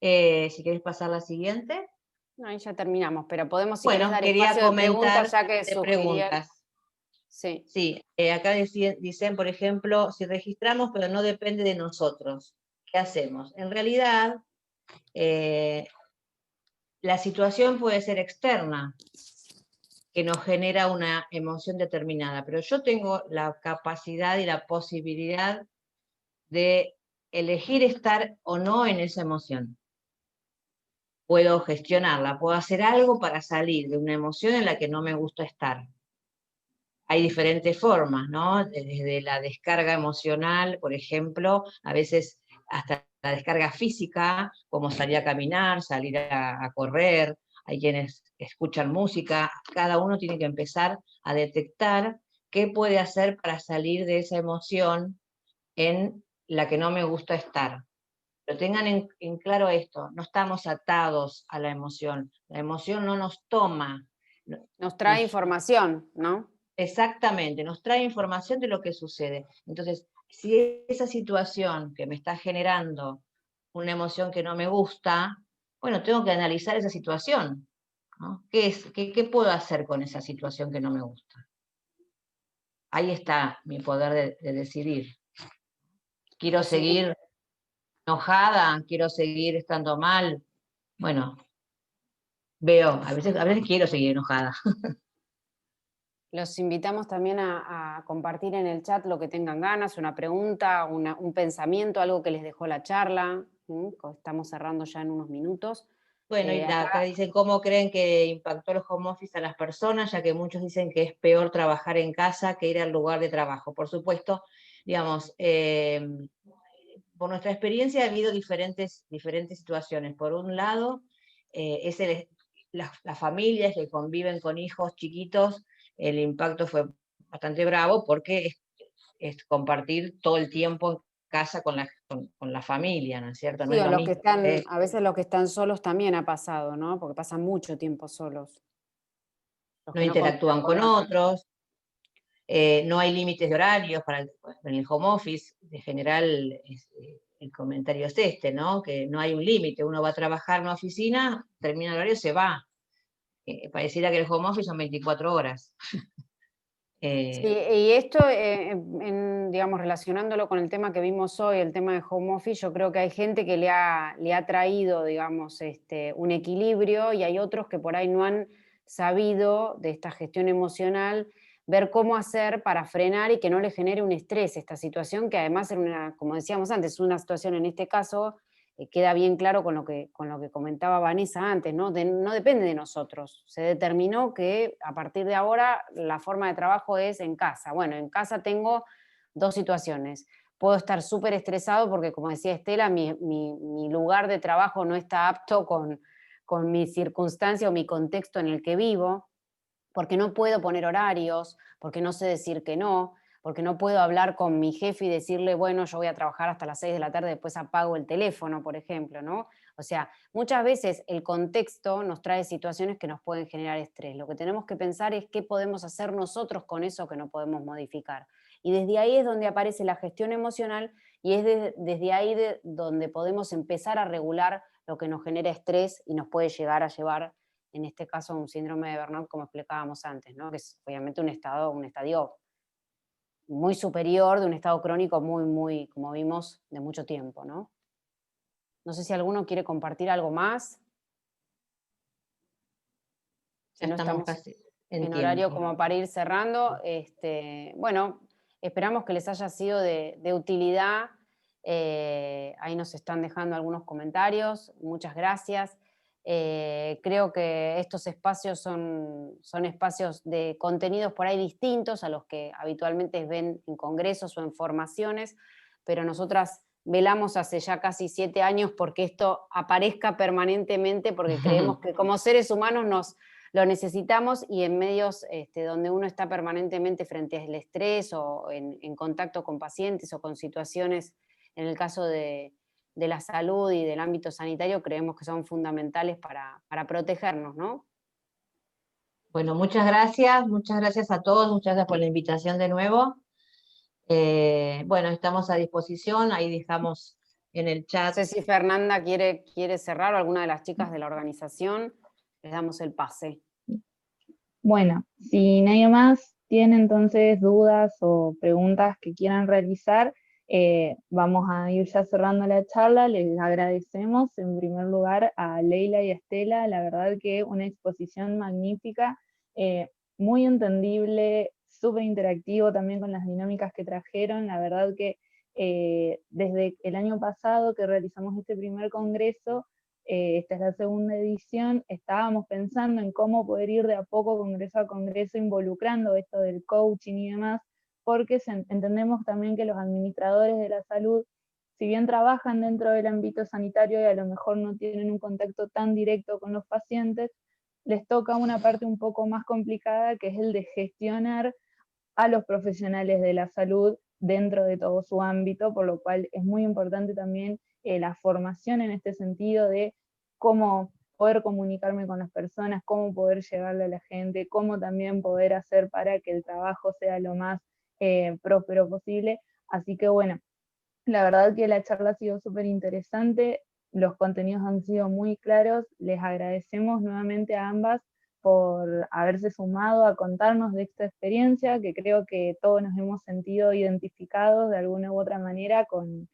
Si querés pasar a la siguiente. no, ahí ya terminamos, pero podemos, si querés, Bueno, dar quería espacio de preguntas, comentar ya que de sugería. preguntas. Sí, Sí, acá dicen, por ejemplo, si registramos, pero no depende de nosotros, ¿qué hacemos? En realidad, eh, la situación puede ser externa, que nos genera una emoción determinada, pero yo tengo la capacidad y la posibilidad de elegir estar o no en esa emoción. Puedo gestionarla, puedo hacer algo para salir de una emoción en la que no me gusta estar. Hay diferentes formas, ¿no? Desde la descarga emocional, por ejemplo, a veces hasta la descarga física, como salir a caminar, salir a correr, hay quienes escuchan música, cada uno tiene que empezar a detectar qué puede hacer para salir de esa emoción en la que no me gusta estar. Pero tengan en claro esto, no estamos atados a la emoción no nos toma, nos trae nos información, ¿no? exactamente, nos trae información de lo que sucede. Entonces, si esa situación que me está generando una emoción que no me gusta, bueno, tengo que analizar esa situación, ¿no? ¿Qué puedo hacer con esa situación que no me gusta? Ahí está mi poder de decidir. ¿Quiero Sí, seguir enojada? ¿Quiero seguir estando mal? Bueno, a veces quiero seguir enojada. los invitamos también a compartir en el chat lo que tengan ganas, una pregunta, un pensamiento, algo que les dejó la charla. Estamos cerrando ya en unos minutos. Bueno, y Acá, acá dicen cómo creen que impactó el home office a las personas, ya que muchos dicen que es peor trabajar en casa que ir al lugar de trabajo. Por supuesto, digamos, por nuestra experiencia ha habido diferentes situaciones. Por un lado, es las familias que conviven con hijos chiquitos, el impacto fue bastante bravo porque es compartir todo el tiempo en casa con la familia, ¿no es cierto? No sí, es o lo los que mismo. están, a veces los que están solos también ha pasado, ¿no? Porque pasan mucho tiempo solos, los No que no conviven interactúan con con otros. otros, no hay límites de horarios en el home office, en general el comentario es este, ¿no? Que no hay un límite, uno va a trabajar en una oficina, termina el horario, se va. Pareciera que el home office son 24 horas. Sí, Eh, y esto, digamos, relacionándolo con el tema que vimos hoy, el tema de home office, yo creo que hay gente que le ha traído, digamos, un equilibrio y hay otros que por ahí no han sabido de esta gestión emocional, ver cómo hacer para frenar y que no le genere un estrés esta situación, que además era una, como decíamos antes, una situación en este caso queda bien claro con lo que comentaba Vanessa antes, ¿no? No depende de nosotros. Se determinó que a partir de ahora la forma de trabajo es en casa. Bueno, en casa tengo dos situaciones. Puedo estar súper estresado porque, como decía Estela, mi lugar de trabajo no está apto con mi circunstancia o mi contexto en el que vivo, porque no puedo poner horarios, porque no sé decir que no, porque no puedo hablar con mi jefe y decirle, bueno, yo voy a trabajar hasta las 6 de la tarde, después apago el teléfono, por ejemplo, ¿no? O sea, muchas veces el contexto nos trae situaciones que nos pueden generar estrés. Lo que tenemos que pensar es qué podemos hacer nosotros con eso que no podemos modificar. Y desde ahí es donde aparece la gestión emocional y es desde ahí donde podemos empezar a regular lo que nos genera estrés y nos puede llegar a llevar en este caso un síndrome de burnout, como explicábamos antes, ¿no? Que es obviamente un estadio muy superior de un estado crónico muy, como vimos, de mucho tiempo, ¿no? No sé si alguno quiere compartir algo más. Si Ya no estamos estamos casi en en horario tiempo. como para ir cerrando, bueno, esperamos que les haya sido de utilidad. Ahí nos están dejando algunos comentarios, muchas gracias. Creo que estos espacios son espacios de contenidos por ahí distintos a los que habitualmente ven en congresos o en formaciones, pero nosotras velamos hace ya casi 7 años porque esto aparezca permanentemente, porque creemos que como seres humanos lo necesitamos, y en medios donde uno está permanentemente frente al estrés o en contacto con pacientes o con situaciones, en el caso de la salud y del ámbito sanitario, creemos que son fundamentales para protegernos, ¿no? Bueno, muchas gracias a todos, muchas gracias por la invitación de nuevo. Bueno, estamos a disposición, ahí dejamos en el No chat. sé si Fernanda quiere cerrar, o alguna de las chicas de la organización, les damos el pase. Bueno, si nadie más tiene entonces dudas o preguntas que quieran realizar, vamos a ir ya cerrando la charla. Les agradecemos en primer lugar a Leila y a Estela, la verdad que una exposición magnífica, muy entendible, súper interactivo también con las dinámicas que trajeron. La verdad que desde el año pasado que realizamos este primer congreso, esta es la segunda edición, estábamos pensando en cómo poder ir de a poco, congreso a congreso, involucrando esto del coaching y demás, porque entendemos también que los administradores de la salud, si bien trabajan dentro del ámbito sanitario y a lo mejor no tienen un contacto tan directo con los pacientes, les toca una parte un poco más complicada, que es el de gestionar a los profesionales de la salud dentro de todo su ámbito, por lo cual es muy importante también la formación en este sentido de cómo poder comunicarme con las personas, cómo poder llegarle a la gente, cómo también poder hacer para que el trabajo sea lo más próspero posible. Así que bueno, la verdad que la charla ha sido súper interesante, los contenidos han sido muy claros, les agradecemos nuevamente a ambas por haberse sumado a contarnos de esta experiencia, que creo que todos nos hemos sentido identificados de alguna u otra manera con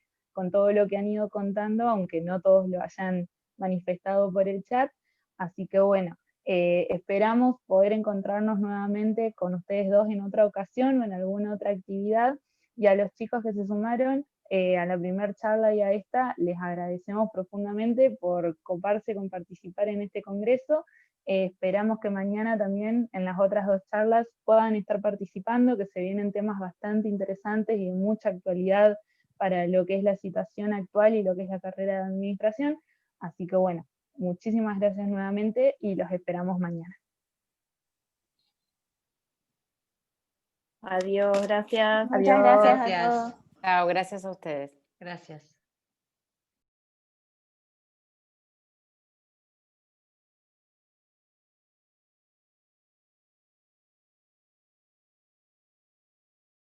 todo lo que han ido contando, aunque no todos lo hayan manifestado por el chat. Así que bueno, esperamos poder encontrarnos nuevamente con ustedes dos en otra ocasión o en alguna otra actividad, y a los chicos que se sumaron a la primera charla y a esta, les agradecemos profundamente por coparse con participar en este congreso. Esperamos que mañana también en las otras 2 charlas puedan estar participando, que se vienen temas bastante interesantes y de mucha actualidad para lo que es la situación actual y lo que es la carrera de administración. Así que bueno, muchísimas gracias nuevamente y los esperamos mañana. Adiós, gracias. Muchas gracias a todos. Chao, gracias a ustedes. Gracias.